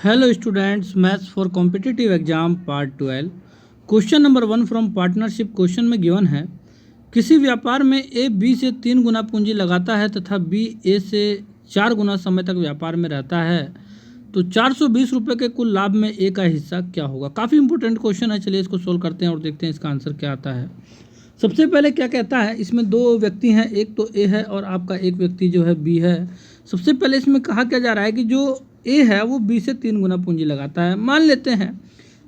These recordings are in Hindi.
Hello students, Maths for Competitive Exam Part 12. Question number 1 from partnership question में गिवन है, किसी व्यापार में ए बी से 3 गुना पूंजी लगाता है तथा बी ए से 4 गुना समय तक व्यापार में रहता है, तो 420 रुपये के कुल लाभ में ए का हिस्सा क्या होगा। काफ़ी इंपॉर्टेंट क्वेश्चन है, चलिए इसको सोल्व करते हैं और देखते हैं इसका आंसर क्या आता है। सबसे पहले क्या कहता है, इसमें दो व्यक्ति हैं, एक तो ए है और आपका एक व्यक्ति जो है बी है। सबसे पहले इसमें कहा क्या जा रहा है कि जो ए है वो बी से 3 गुना पूंजी लगाता है। मान लेते हैं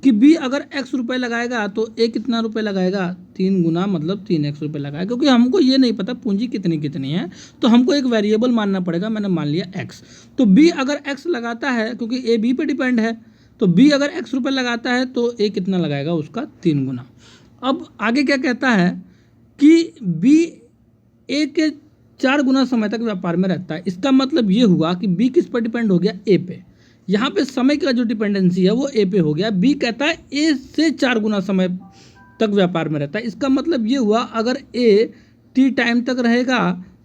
कि बी अगर x रुपये लगाएगा तो ए कितना रुपये लगाएगा, 3 गुना मतलब 3x रुपये लगाएगा। क्योंकि हमको ये नहीं पता पूंजी कितनी कितनी है, तो हमको एक वेरिएबल मानना पड़ेगा। मैंने मान लिया x। तो बी अगर x लगाता है, क्योंकि ए बी पे डिपेंड है, तो बी अगर x रुपये लगाता है तो ए कितना लगाएगा, उसका 3 गुना। अब आगे क्या कहता है कि बी ए के 4 गुना समय तक व्यापार में रहता है। इसका मतलब ये हुआ कि बी किस पर डिपेंड हो गया, ए पे। यहाँ पे समय का जो डिपेंडेंसी है वो ए पे हो गया। बी कहता है ए से 4 गुना समय तक व्यापार में रहता है। इसका मतलब ये हुआ अगर ए टी टाइम तक रहेगा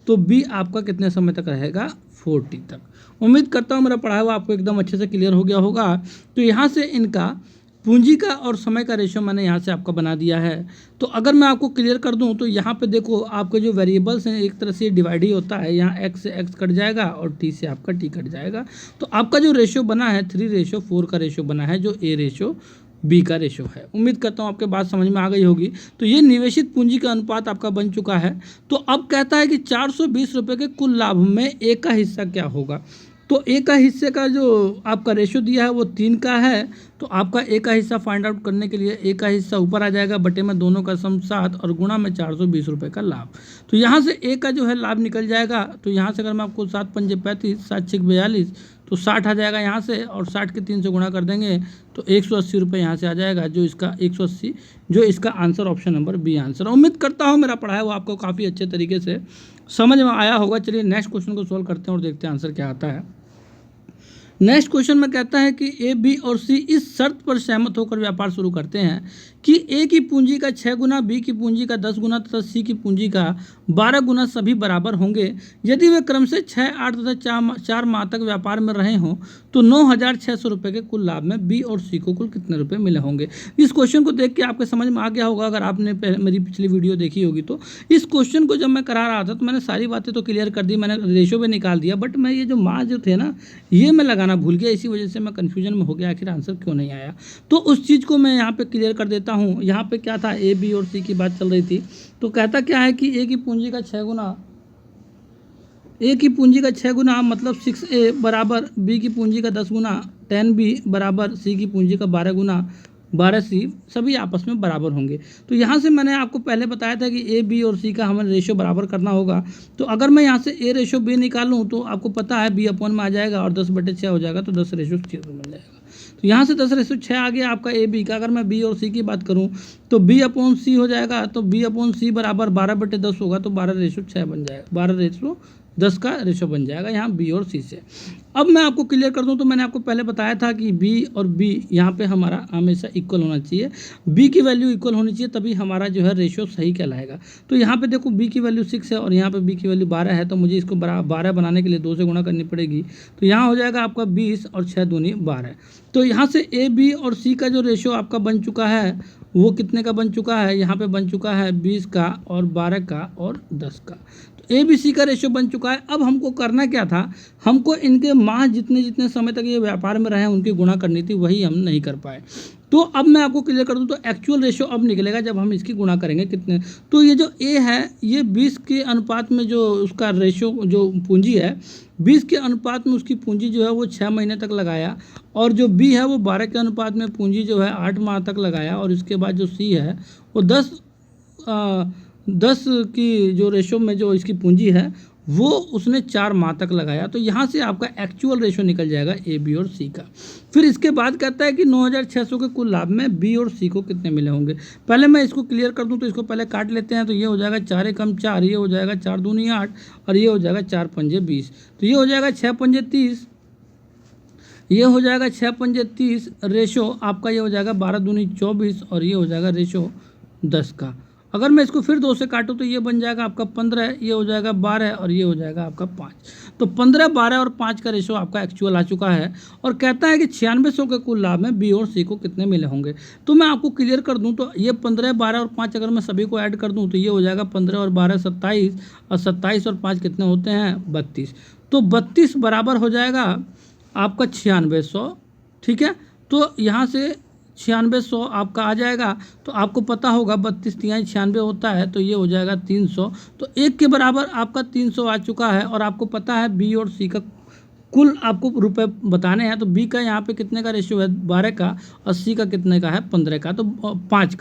तो बी आपका कितने समय तक रहेगा, 4t तक। उम्मीद करता हूँ मेरा पढ़ाया हुआ आपको एकदम अच्छे से क्लियर हो गया होगा। तो यहाँ से इनका पूंजी का और समय का रेशो मैंने यहाँ से आपका बना दिया है। तो अगर मैं आपको क्लियर कर दूं तो यहाँ पे देखो आपके जो वेरिएबल्स हैं एक तरह से डिवाइड ही होता है। यहाँ x से x कट जाएगा और t से आपका t कट जाएगा। तो आपका जो रेशो बना है 3:4 का रेशो बना है, जो a रेशो बी का रेशो है। उम्मीद करता हूँ आपके बात समझ में आ गई होगी। तो ये निवेशित पूंजी का अनुपात आपका बन चुका है। तो अब कहता है कि 420 रुपये के कुल लाभ में ए का हिस्सा क्या होगा। तो ए का हिस्से का जो आपका रेशो दिया है वो 3 का है। तो आपका ए का हिस्सा फाइंड आउट करने के लिए ए का हिस्सा ऊपर आ जाएगा, बटे में दोनों का सम 7 और गुणा में 420 रुपये का लाभ। तो यहाँ से ए का जो है लाभ निकल जाएगा। तो यहाँ से अगर मैं आपको 7 पंजे 35, 7 छक 42, तो 60 आ जाएगा यहाँ से, और 60 के 3 से गुणा कर देंगे तो 180 रुपये यहाँ से आ जाएगा, जो इसका 180, जो इसका answer option number B answer. उम्मीद करता हूँ मेरा पढ़ाया हुआ आपको काफ़ी अच्छे तरीके से समझ में आया होगा। चलिए नेक्स्ट क्वेश्चन को सोल्व करते हैं और देखते हैं आंसर क्या आता है। नेक्स्ट क्वेश्चन में कहता है कि ए बी और सी इस शर्त पर सहमत होकर व्यापार शुरू करते हैं कि ए की पूंजी का 6 गुना, बी की पूंजी का 10 गुना तथा सी की पूंजी का 12 गुना सभी बराबर होंगे। यदि वे क्रम से 6, 8 तथा 4 माह तक व्यापार में रहे हों तो 9,600 रुपये के कुल लाभ में बी और सी को कुल कितने रुपये मिले होंगे। इस क्वेश्चन को देख के आपके समझ में आ गया होगा, अगर आपने मेरी पिछली वीडियो देखी होगी तो। इस क्वेश्चन को जब मैं करा रहा था तो मैंने सारी बातें तो क्लियर कर दी, मैंने रेशो भी निकाल दिया, बट मैं ये जो माह जो थे ना, ये मैं लगाना भूल गया। इसी वजह से मैं कन्फ्यूजन में हो गया, आखिर आंसर क्यों नहीं आया। तो उस चीज़ को मैं यहाँ पे क्लियर कर देता हूँ। यहाँ पे क्या था, ए बी और सी की बात चल रही थी। तो कहता क्या है कि ए की पूंजी का 6 गुना, ए की पूंजी का 6 गुना मतलब 6a बराबर बी की पूंजी का 10 गुना 10b बराबर सी की पूंजी का 12 गुना 12c, सभी आपस में बराबर होंगे। तो यहाँ से मैंने आपको पहले बताया था कि ए बी और सी का हमें रेशो बराबर करना होगा। तो अगर मैं यहाँ से ए रेशो बी निकालूँ तो आपको पता है बी अपॉन में आ जाएगा और 10/6 हो जाएगा, तो 10:6 मिल जाएगा। तो यहाँ से 10:6 आ गया आपका ए बी का। अगर मैं बी और सी की बात करूँ तो बी अपॉन सी हो जाएगा, तो बी अपॉन सी बराबर 12/10 होगा, तो 12:6 बन जाएगा, 12:10 का रेशो बन जाएगा यहाँ बी और सी से। अब मैं आपको क्लियर कर दूं तो मैंने आपको पहले बताया था कि बी और बी यहाँ पे हमारा हमेशा इक्वल होना चाहिए, बी की वैल्यू इक्वल होनी चाहिए, तभी हमारा जो है रेशो सही कहलाएगा। तो यहाँ पे देखो बी की वैल्यू 6 है और यहाँ पे बी की वैल्यू 12 है, तो मुझे इसको 12 बनाने के लिए 2 से गुणा करनी पड़ेगी। तो यहाँ हो जाएगा आपका 20 और 6 दूनी 12। तो यहाँ से ए बी और सी का जो रेशो आपका बन चुका है वो कितने का बन चुका है, यहाँ पे बन चुका है 20 का और 12 का और 10 का। तो ए बी सी का रेशो बन चुका है। अब हमको करना क्या था, हमको इनके माह जितने जितने समय तक ये व्यापार में रहे उनकी गुणा करनी थी, वही हम नहीं कर पाए। तो अब मैं आपको क्लियर कर दूं तो एक्चुअल रेशो अब निकलेगा जब हम इसकी गुणा करेंगे कितने। तो ये जो ए है ये 20 के अनुपात में जो उसका रेशो जो पूंजी है, 20 के अनुपात में उसकी पूंजी जो है वो 6 महीने तक लगाया, और जो बी है वो 12 के अनुपात में पूंजी जो है 8 माह तक लगाया, और इसके बाद जो सी है वो 10 की जो रेशो में जो इसकी पूंजी है वो उसने 4 माह तक लगाया। तो यहाँ से आपका एक्चुअल रेशो निकल जाएगा ए बी और सी का। फिर इसके बाद कहता है कि 9,600 के कुल लाभ में बी और सी को कितने मिले होंगे। पहले मैं इसको क्लियर कर दूं तो इसको पहले काट लेते हैं। तो ये हो जाएगा 4 एकम 4, ये हो जाएगा 4 दूनी 8 और ये हो जाएगा 4 पंजे 20। तो ये हो जाएगा 6 पंजे 30, ये हो जाएगा 6 पंजे 30, रेशो आपका ये हो जाएगा 12 दूनी 24 और ये हो जाएगा रेशो 10 का। अगर मैं इसको फिर 2 से काटूं तो ये बन जाएगा आपका 15, ये हो जाएगा 12 और ये हो जाएगा आपका 5। तो 15, 12 और 5 का रेशो आपका एक्चुअल आ चुका है और कहता है कि 9600 के कुल लाभ में बी और सी को कितने मिले होंगे। तो मैं आपको क्लियर कर दूं तो ये 15, 12 और 5 अगर मैं सभी को ऐड कर दूं तो ये हो जाएगा 15 और 12 27, और 27 और 5 कितने होते हैं 32। तो 32 बराबर हो जाएगा आपका 9600। ठीक है, तो यहाँ से 9600 आपका आ जाएगा। तो आपको पता होगा 32 तिहाई 96 होता है, तो ये हो जाएगा 300। तो 1 के बराबर आपका 300 आ चुका है। और आपको पता है बी और सी का कुल आपको रुपए बताने हैं। तो बी का यहाँ पे कितने का रेशियो है 12 का, और सी का कितने का है 15 का, तो 5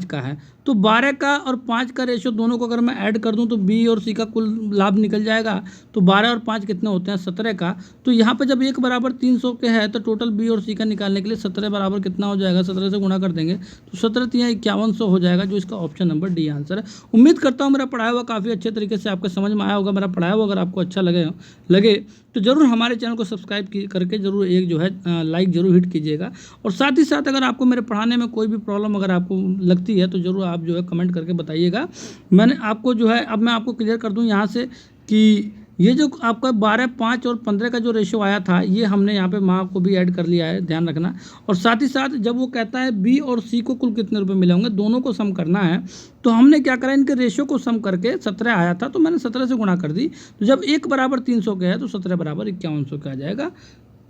का है। तो 12 का और 5 का रेशियो दोनों को अगर मैं ऐड कर दूं तो बी और सी का कुल लाभ निकल जाएगा। तो 12 और 5 कितने होते हैं 17 का। तो यहाँ पे जब 1 बराबर 300 के है तो टोटल बी और सी का निकालने के लिए 17 बराबर कितना हो जाएगा, 17 से गुणा कर देंगे तो 17 तिहाई 5100 हो जाएगा, जो इसका ऑप्शन नंबर डी आंसर है। उम्मीद करता हूँ मेरा पढ़ाया हुआ काफ़ी अच्छे तरीके से आपको समझ में आया होगा। मेरा पढ़ाया हुआ अगर आपको अच्छा लगे तो ज़रूर हमारे चैनल को सब्सक्राइब करके ज़रूर एक जो है लाइक ज़रूर हिट कीजिएगा। और साथ ही साथ अगर आपको मेरे पढ़ाने में कोई भी प्रॉब्लम अगर आपको लगती है तो ज़रूर आप जो है कमेंट करके बताइएगा। मैंने आपको जो है, अब मैं आपको क्लियर कर दूं यहाँ से कि ये जो आपका 12, 5 और 15 का जो रेशियो आया था, ये हमने यहाँ पे माँ को भी ऐड कर लिया है, ध्यान रखना। और साथ ही साथ जब वो कहता है बी और सी को कुल कितने रुपए मिले होंगे, दोनों को सम करना है। तो हमने क्या करा, इनके रेशियो को सम करके 17 आया था तो मैंने 17 से गुणा कर दी। तो जब 1 बराबर 300 के है तो 17 बराबर 5100 का आ जाएगा।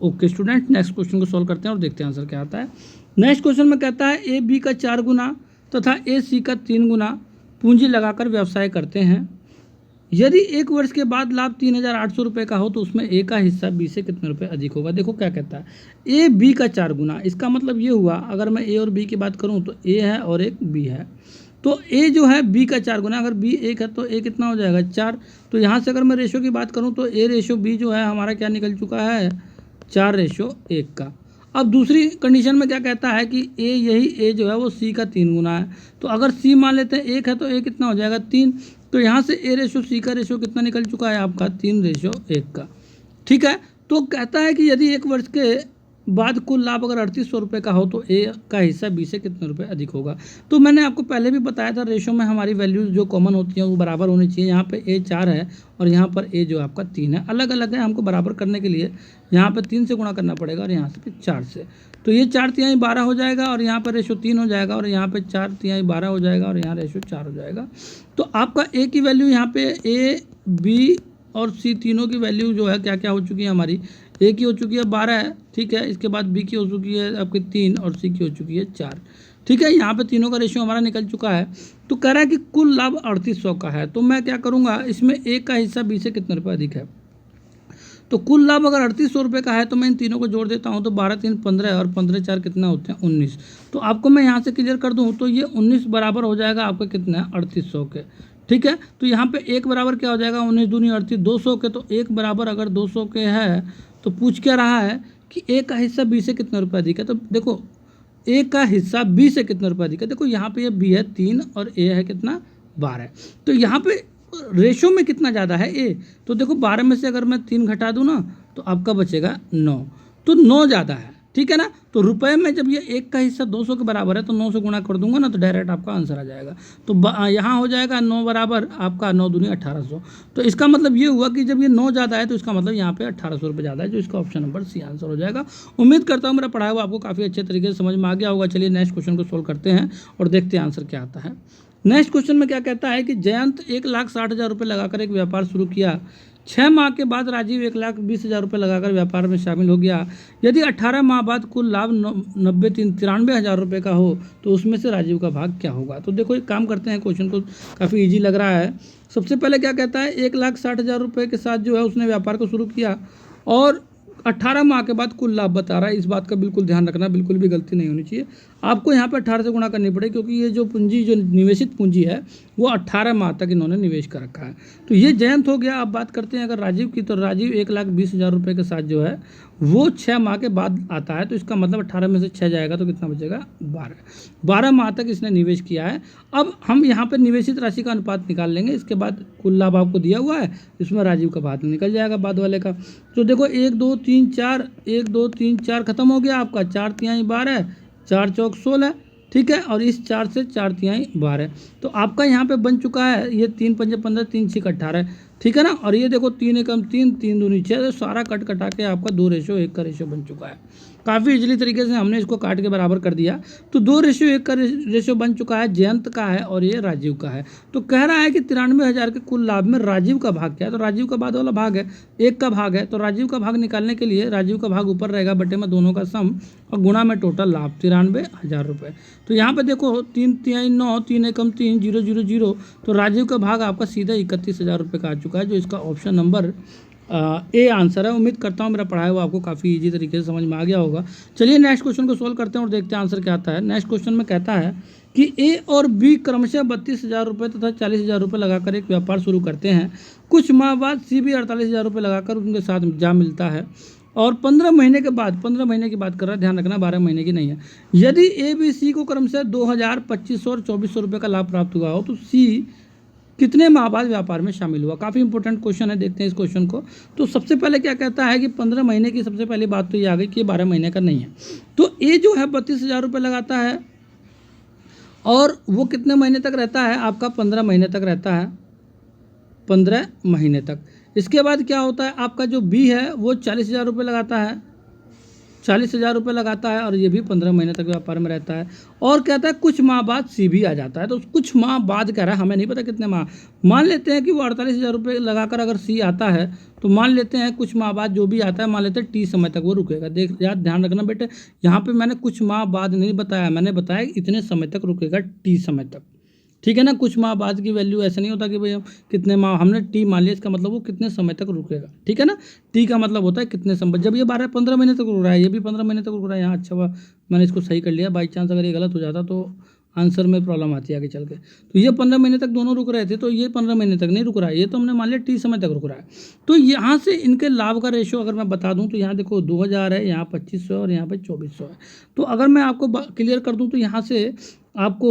ओके स्टूडेंट, नेक्स्ट क्वेश्चन को सॉल्व करते हैं और देखते हैं आंसर क्या आता है। नेक्स्ट क्वेश्चन में कहता है ए बी का 4 गुना तथा ए सी का 3 गुना पूंजी लगाकर व्यवसाय करते हैं। यदि 1 वर्ष के बाद लाभ 3800 रुपये का हो तो उसमें ए का हिस्सा बी से कितने रुपए अधिक होगा। देखो क्या कहता है, ए बी का 4 गुना, इसका मतलब ये हुआ अगर मैं ए और बी की बात करूं तो ए है और एक बी है। तो ए जो है बी का 4 गुना, अगर बी 1 है तो ए कितना हो जाएगा 4। तो यहाँ से अगर मैं रेशो की बात करूँ तो ए रेशो बी जो है हमारा क्या निकल चुका है 4:1 का। अब दूसरी कंडीशन में क्या कहता है कि ए जो है वो सी का 3 गुना है। तो अगर सी मान लेते हैं 1 है तो ए कितना हो जाएगा 3। तो यहाँ से ए रेशो सी का रेशो कितना निकल चुका है आपका 3:1 का। ठीक है, तो कहता है कि यदि 1 वर्ष के बाद कुल लाभ अगर 3800 रुपये का हो तो ए का हिस्सा बी से कितने रुपए अधिक होगा। तो मैंने आपको पहले भी बताया था रेशो में हमारी वैल्यूज जो कॉमन होती हैं वो बराबर होनी चाहिए। यहाँ पे ए 4 है और यहाँ पर ए जो आपका 3 है, अलग अलग है। हमको बराबर करने के लिए यहाँ पे 3 से गुणा करना पड़ेगा और यहाँ से 4 से। तो ये 4 तिहाई 12 हो जाएगा और यहाँ पर रेशो 3 हो जाएगा और यहाँ पे 4 तिहाई 12 हो जाएगा और यहाँ रेशो 4 हो जाएगा। तो आपका ए की वैल्यू यहाँ पे ए बी और सी तीनों की वैल्यू जो है क्या क्या हो चुकी है हमारी, ए की हो चुकी है 12 है, ठीक है। इसके बाद बी की हो चुकी है आपकी 3 और सी की हो चुकी है 4, ठीक है। यहाँ पे तीनों का रेशियो हमारा निकल चुका है। तो कह रहा है कि कुल लाभ 3800 का है। तो मैं क्या करूँगा, इसमें ए का हिस्सा बी से कितने रुपये अधिक है। तो कुल लाभ अगर 3800 रुपये का है तो मैं इन तीनों को जोड़ देता हूँ। तो 12 3 15 और 15 4 कितना होते हैं 19। तो आपको मैं यहाँ से क्लियर कर दूँ तो ये 19 बराबर हो जाएगा आपका कितना है 3800 के, ठीक है। तो यहाँ पे 1 बराबर क्या हो जाएगा 19 दूनी 38 200 के। तो 1 बराबर अगर 200 के है तो पूछ क्या रहा है कि ए का हिस्सा बी से कितने रुपये अधिक है। तो देखो ए का हिस्सा बी से कितने रुपये अधिक है। देखो यहाँ पे ये बी है 3 और ए है कितना 12। तो यहाँ पे रेशो में कितना ज़्यादा है ए। तो देखो 12 में से अगर मैं 3 घटा दूँ ना तो आपका बचेगा 9। तो 9 ज़्यादा है, ठीक है ना। तो रुपए में जब ये 1 का हिस्सा 200 के बराबर है तो 9 से गुणा कर दूंगा ना तो डायरेक्ट आपका आंसर आ जाएगा। तो यहाँ हो जाएगा 9 बराबर आपका 9 दूनी 1800। तो इसका मतलब ये हुआ कि जब ये 9 ज़्यादा है तो इसका मतलब यहाँ पे 1800 रुपये ज़्यादा है, जो इसका ऑप्शन नंबर सी आंसर हो जाएगा। उम्मीद करता हूँ मेरा पढ़ाया हुआ आपको काफ़ी अच्छे तरीके से समझ में आ गया होगा। चलिए नेक्स्ट क्वेश्चन को सोल्व करते हैं और देखते हैं आंसर क्या आता है। नेक्स्ट क्वेश्चन में क्या कहता है कि जयंत 1,60,000 रुपये लगाकर एक व्यापार शुरू किया। 6 माह के बाद राजीव 1,20,000 रुपये लगाकर व्यापार में शामिल हो गया। यदि 18 माह बाद कुल लाभ 93,000 रुपये का हो तो उसमें से राजीव का भाग क्या होगा। तो देखो एक काम करते हैं, क्वेश्चन को काफ़ी इजी लग रहा है। सबसे पहले क्या कहता है 1,60,000 रुपये के साथ जो है उसने व्यापार को शुरू किया और 18 माह के बाद कुल लाभ बता रहा है। इस बात का बिल्कुल ध्यान रखना, बिल्कुल भी गलती नहीं होनी चाहिए। आपको यहाँ पे 18 से गुणा करनी पड़ेगी क्योंकि ये जो पूंजी जो निवेशित पूंजी है वो 18 माह तक इन्होंने निवेश कर रखा है। तो ये जयंत हो गया। अब बात करते हैं अगर राजीव की, तो राजीव 1,20,000 रुपये के साथ जो है वो 6 माह के बाद आता है। तो इसका मतलब 18 में से 6 जाएगा तो कितना बचेगा 12 माह तक इसने निवेश किया है। अब हम यहाँ पर निवेशित राशि का अनुपात निकाल लेंगे। इसके बाद कुल लाभ आपको दिया हुआ है, इसमें राजीव का भाग निकल जाएगा बाद वाले का। तो देखो 1 2 3 4 1 2 3 4 खत्म हो गया आपका, 4 तिहाई 12 4 चौक 16, ठीक है, और इस 4 से 4 12, तो आपका यहाँ पे बन चुका है ये 3 पंजे 15, 3 6 18, ठीक है ना। और ये देखो 3 एकम 3, 3 दूनी 6, तो सारा कट कटा के आपका 2:1 का रेशो बन चुका है। काफ़ी इजली तरीके से हमने इसको काट के बराबर कर दिया। तो 2:1 का रेशो बन चुका है, जयंत का है और ये राजीव का है। तो कह रहा है कि 93,000 के कुल लाभ में राजीव का भाग क्या है, तो राजीव का बाद वाला भाग है, 1 का भाग है, तो राजीव का भाग निकालने के लिए राजीव का भाग ऊपर रहेगा बटे में दोनों का सम और गुणा में टोटल लाभ 93,000 रुपये। तो यहाँ पे देखो 3 3 9, 3 एकम 3, 0 0 0, तो राजीव का भाग आपका सीधा 31,000 रुपये का आ चुका है, जो इसका ऑप्शन नंबर ए आंसर है। उम्मीद करता हूँ मेरा पढ़ाया हुआ आपको काफ़ी इजी तरीके से समझ में आ गया होगा। चलिए नेक्स्ट क्वेश्चन को सोल्व करते हैं और देखते हैं आंसर क्या आता है। नेक्स्ट क्वेश्चन में कहता है कि ए और बी क्रमशः 32,000 रुपये तथा 40,000 रुपये लगाकर एक व्यापार शुरू करते हैं। कुछ माह बाद सी भी 48,000 रुपये लगाकर उनके साथ जा मिलता है और 15 महीने के बाद, 15 महीने की बात कर रहा है, ध्यान रखना 12 महीने की नहीं है। यदि ए बी सी को क्रमशः 2,000, 2,500 और 2,400 रुपये का लाभ प्राप्त हुआ हो तो सी कितने माह बाद व्यापार में शामिल हुआ। काफ़ी इंपॉर्टेंट क्वेश्चन है, देखते हैं इस क्वेश्चन को। तो सबसे पहले क्या कहता है कि 15 महीने की सबसे पहली बात तो ये आ गई कि 12 महीने का नहीं है। तो ए जो है 32,000 रुपये लगाता है और वो कितने महीने तक रहता है, आपका 15 महीने तक रहता है, 15 महीने तक। इसके बाद क्या होता है, आपका जो बी है वो 40,000 रुपये लगाता है, 40,000 रुपये लगाता है और ये भी 15 महीने तक व्यापार में रहता है। और कहता है कुछ माह बाद सी भी आ जाता है, तो कुछ माह बाद कह रहा है, हमें नहीं पता कितने माह। मान लेते हैं कि वो 48,000 रुपये लगाकर अगर सी आता है तो मान लेते हैं कुछ माह बाद जो भी आता है, मान लेते हैं टी समय तक वो रुकेगा। देख यार ध्यान रखना बेटे, यहाँ पे मैंने कुछ माह बाद नहीं बताया, मैंने बताया इतने समय तक रुकेगा, टी समय तक, ठीक है ना। कुछ माह बाद की वैल्यू ऐसा नहीं होता कि भाई कितने माह, हमने टी मान लिया, इसका मतलब वो कितने समय तक रुकेगा, ठीक है ना। टी का मतलब होता है कितने समय, जब ये 15 महीने तक रुक रहा है, ये भी 15 महीने तक रुक रहा है। यहाँ अच्छा हुआ मैंने इसको सही कर लिया, बाई चांस अगर ये गलत हो जाता तो आंसर में प्रॉब्लम आती है आगे चल के। तो ये 15 महीने तक दोनों रुक रहे थे, तो ये 15 महीने तक नहीं रुक रहा है, ये तो हमने मान लिया टी समय तक रुक रहा है। तो यहाँ से इनके लाभ का रेशो अगर मैं बता दूँ तो यहाँ देखो 2,000 है, यहाँ 2,500 और यहाँ पे 2,400 है। तो अगर मैं आपको क्लियर कर दूँ तो यहाँ से आपको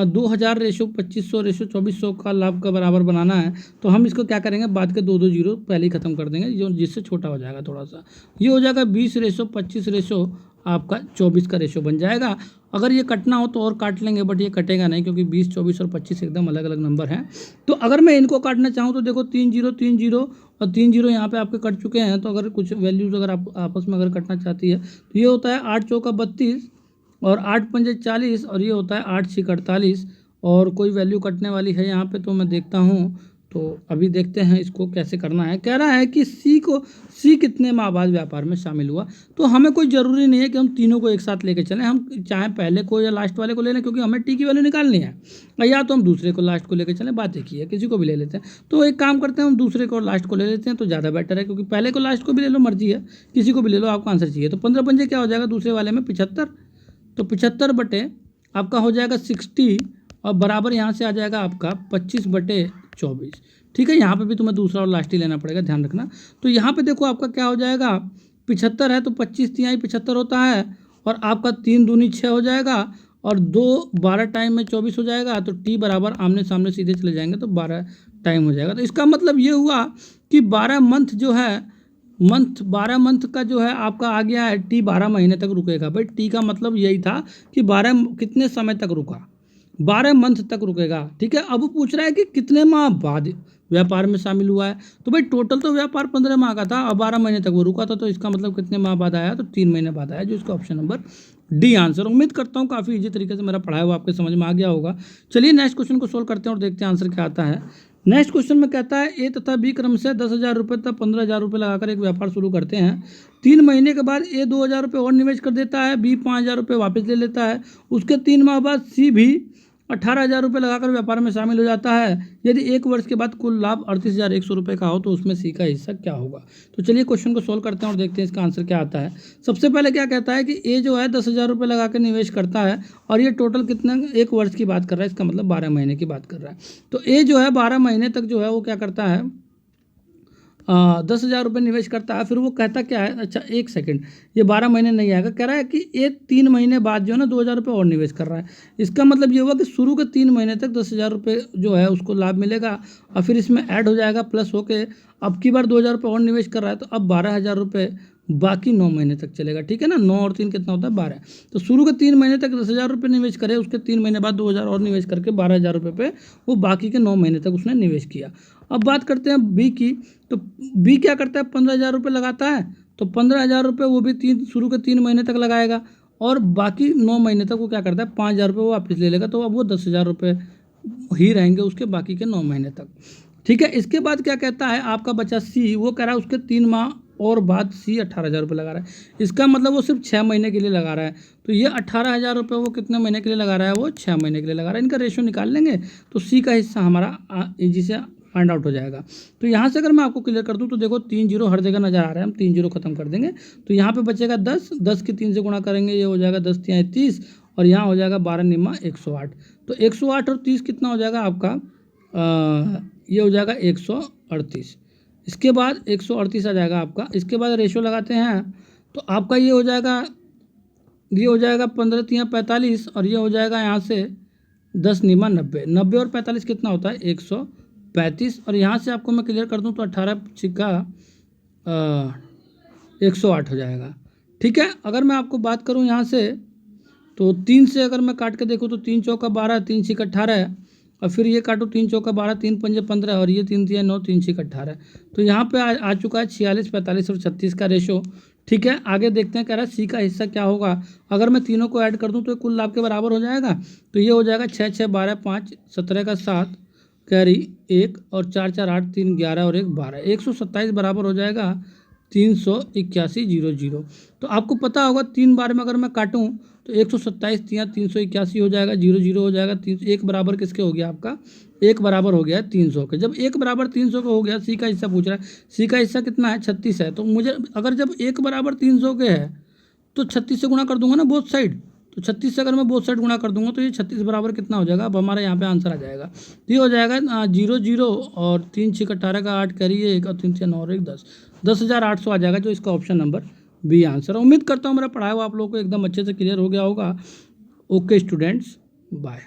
2,000 रेशो 2,500 रेशो 2,400 का लाभ का बराबर बनाना है। तो हम इसको क्या करेंगे, बाद के 2 2 जीरो पहले ही खत्म कर देंगे, जो जिससे छोटा हो जाएगा थोड़ा सा। ये हो जाएगा 20 रेशो 25 रेशो आपका 24 का रेशो बन जाएगा। अगर ये कटना हो तो और काट लेंगे, बट ये कटेगा नहीं क्योंकि 20 24 और 25 एकदम अलग अलग नंबर हैं। तो अगर मैं इनको काटना चाहूँ तो देखो 3 0 3 0 और 3 0 यहाँ पे आपके कट चुके हैं। तो अगर कुछ वैल्यूज अगर आप आपस में अगर कटना चाहती है तो ये होता है 8 चौका 32 और 8 पंजे 40 और ये होता है 8 छः 48 और कोई वैल्यू कटने वाली है यहाँ पे, तो मैं देखता हूँ। तो अभी देखते हैं इसको कैसे करना है। कह रहा है कि सी कितने माह बाद व्यापार में शामिल हुआ। तो हमें कोई ज़रूरी नहीं है कि हम तीनों को एक साथ लेके चलें, हम चाहे पहले को या लास्ट वाले को ले लें, क्योंकि हमें टी की वैल्यू निकालनी है, या तो हम दूसरे को लास्ट को लेके चलें, बात एक ही है, किसी को भी ले लेते हैं। तो एक काम करते हैं, हम दूसरे को लास्ट को ले लेते हैं तो ज़्यादा बेटर है, क्योंकि पहले को लास्ट को भी ले लो, मर्जी है, किसी को भी ले लो, आपको आंसर चाहिए। तो 15 पंजे क्या हो जाएगा दूसरे वाले में 75, तो 75 बटे आपका हो जाएगा 60 और बराबर यहाँ से आ जाएगा आपका 25 बटे 24, ठीक है। यहाँ पे भी तुम्हें दूसरा और लास्ट ही लेना पड़ेगा, ध्यान रखना। तो यहाँ पे देखो आपका क्या हो जाएगा, 75 है तो 25 तिहाई 75 होता है और आपका 3 दूनी 6 हो जाएगा और 2 12 टाइम में 24 हो जाएगा। तो टी बराबर आमने सामने सीधे चले जाएंगे तो 12 टाइम हो जाएगा। तो इसका मतलब ये हुआ कि 12 मंथ जो है, 12 मंथ का जो है आपका आ गया है टी 12 महीने तक रुकेगा। भाई टी का मतलब यही था कि 12 कितने समय तक रुका, 12 मंथ तक रुकेगा, ठीक है। अब वो पूछ रहा है कि कितने माह बाद व्यापार में शामिल हुआ है। तो भाई टोटल तो व्यापार 15 माह का था और 12 महीने तक वो रुका था, तो इसका मतलब कितने माह बाद आया, तो 3 महीने बाद आया, जो इसका ऑप्शन नंबर डी आंसर। उम्मीद करता हूँ काफ़ी इजी तरीके से मेरा पढ़ाया हुआ आपके समझ में आ गया होगा। चलिए नेक्स्ट क्वेश्चन को सोल्व करते हैं और देखते हैं आंसर क्या आता है। नेक्स्ट क्वेश्चन में कहता है ए तथा बी क्रम से 10,000 रुपये तथा 15,000 रुपये लगाकर एक व्यापार शुरू करते हैं। 3 महीने के बाद ए 2,000 रुपये और निवेश कर देता है, बी 5,000 रुपये वापस ले लेता है। उसके 3 माह बाद सी भी 18,000 रुपये लगाकर व्यापार में शामिल हो जाता है। यदि 1 वर्ष के बाद कुल लाभ 38,100 रुपये का हो तो उसमें सी का हिस्सा क्या होगा। तो चलिए क्वेश्चन को सोल्व करते हैं और देखते हैं इसका आंसर क्या आता है। सबसे पहले क्या कहता है कि ए जो है 10,000 रुपये लगा कर निवेश करता है और ये टोटल कितना 1 वर्ष की बात कर रहा है, इसका मतलब 12 महीने की बात कर रहा है। तो ए जो है 12 महीने तक जो है वो क्या करता है, 10,000 रुपये निवेश करता है। फिर वो कहता क्या है, अच्छा एक सेकंड, ये 12 महीने नहीं आएगा, कह रहा है कि ये 3 महीने बाद जो है ना 2,000 रुपये और निवेश कर रहा है। इसका मतलब ये हुआ कि शुरू के 3 महीने तक 10,000 रुपये जो है उसको लाभ मिलेगा और फिर इसमें ऐड हो जाएगा प्लस होके अब की बार 2,000 रुपये और निवेश कर रहा है, तो अब 12,000 रुपये बाकी 9 महीने तक चलेगा, ठीक है ना। 9 और 3 कितना होता है 12। तो शुरू के 3 महीने तक 10,000 रुपये निवेश करे, उसके 3 महीने बाद 2,000 और निवेश करके 12,000 रुपये पे वो बाकी के 9 महीने तक उसने निवेश किया। अब बात करते हैं बी की। तो बी क्या करता है, 15,000 रुपये लगाता है, तो 15,000 रुपये वो भी शुरू के 3 महीने तक लगाएगा और बाकी 9 महीने तक वो क्या करता है 5,000 रुपये वो वापस ले लेगा। तो अब वो 10,000 रुपये ही रहेंगे उसके बाकी के 9 महीने तक, ठीक है। इसके बाद क्या कहता है आपका बचा सी, वो कह रहा है उसके 3 माह और बाद सी 18,000 रुपये लगा रहा है। इसका मतलब वो सिर्फ 6 महीने के लिए लगा रहा है। तो ये 18,000 रुपये वो कितने महीने के लिए लगा रहा है, वो 6 महीने के लिए लगा रहा है। इनका रेशियो निकाल लेंगे तो सी का हिस्सा हमारा इजी से फाइंड आउट हो जाएगा। तो यहाँ से अगर मैं आपको क्लियर कर दूँ तो देखो 3 जीरो हर जगह नजर आ रहा है, हम 3 जीरो खत्म कर देंगे। तो यहाँ पे बचेगा 10, 10 की 3 से गुणा करेंगे, ये हो जाएगा 10 तिहाई 30 और यहाँ हो जाएगा 12 निम्मा 108। तो 108 और 30 कितना हो जाएगा आपका, ये हो जाएगा 138। इसके बाद 138 आ जाएगा आपका। इसके बाद रेशो लगाते हैं तो आपका ये हो जाएगा 15 तिहाई 45 और ये हो जाएगा यहाँ से 10 निम्मा 90। 90 और 45 कितना होता है 135। और यहाँ से आपको मैं क्लियर कर दूँ तो 18 छिक्का 108 हो जाएगा, ठीक है। अगर मैं आपको बात करूँ यहाँ से तो 3 से अगर मैं काट के देखूँ तो 3 चौका 12, 3 छिक 18 और फिर ये काटो 3 चौका 12, 3 पंजे 15 और ये 3 तिहाई 9, 3 छिक 18। तो यहाँ पे आ चुका है 46, 45 और 36 का रेशो, ठीक है। आगे देखते हैं, कह रहा है सी का हिस्सा क्या होगा। अगर मैं तीनों को ऐड कर दूं तो कुल लाभ के बराबर हो जाएगा। तो ये हो जाएगा 6 6 12 5 17 का 7 कैरी 1 और 4 4 8 3 11 और 1 12, 127 बराबर हो जाएगा 381,00। तो आपको पता होगा 3 बार में अगर मैं काटूं तो 127 तिया 381 हो जाएगा, 0 हो जाएगा। 1 बराबर किसके हो गया आपका, 1 बराबर हो गया है 300 के। जब 1 बराबर 300 का हो गया, सी का हिस्सा पूछ रहा है, सी का हिस्सा कितना है 36 है। तो मुझे अगर जब 1 बराबर 300 के है तो 36 से गुणा कर दूंगा ना बोथ साइड। तो 36 से अगर मैं बोथ साइड गुणा कर दूंगा तो ये 36 बराबर कितना हो जाएगा, अब हमारा यहाँ पे आंसर आ जाएगा। तो ये हो जाएगा 0 और 3 छिक 18 का 8 कैरी 1 और 3 से 9 और 1 10, 10,800 आ जाएगा, जो इसका ऑप्शन नंबर बी आंसर है। उम्मीद करता हूँ मेरा पढ़ाया हुआ आप लोगों को एकदम अच्छे से क्लियर हो गया होगा। Okay students, bye.